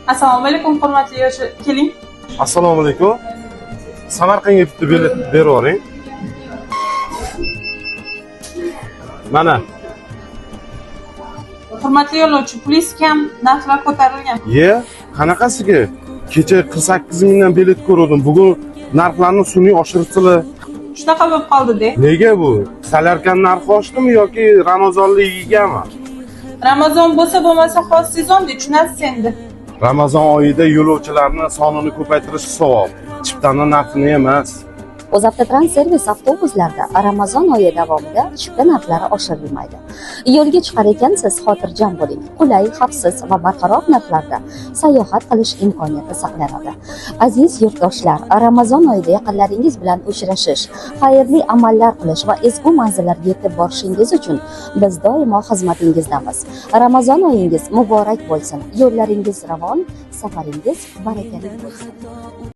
Assalomu alaykum, hurmatli yo'lovchi. Keling. Assalomu alaykum. Samarqandga bitta bilet berib yuboring. Mana. Hurmatli yo'lovchi, pulingiz kam, narxlar ko'tarilgan. Qanaqasiga? Kecha 48 mingdan bilet ko'rdim. Bugun narxlarni sun'iy oshiribdilar. Shunaqa bo'lib qoldi-da. Nega bu? Salarkan narxi oshdimi yoki Ramazonligigami? Ramazon bo'lsa xos sezonda tushunasiz endi. Ramazon oyida yo'lovchilarning sonini ko'paytirish savob. Chiptaning narxini emas. O'zavtotrans servis avtobuslarda Ramazon oyi davomida chipta narxlari oshirilmaydi. Yo'lga chiqar ekansiz, xotirjam bo'ling. Qulay, xavfsiz va barqaror narxlarda sayohat qilish imkoniyati saqlanadi. Aziz yurtdoshlar, Ramazon oyida yaqinlaringiz bilan uchrashish, xayrli amallar qilish va ezgu manzillarga yetib borishingiz uchun biz doimo xizmatingizdamiz. Ramazon oyingiz muborak bo'lsin. Yo'llaringiz ravon, safaringiz barakali bo'lsin.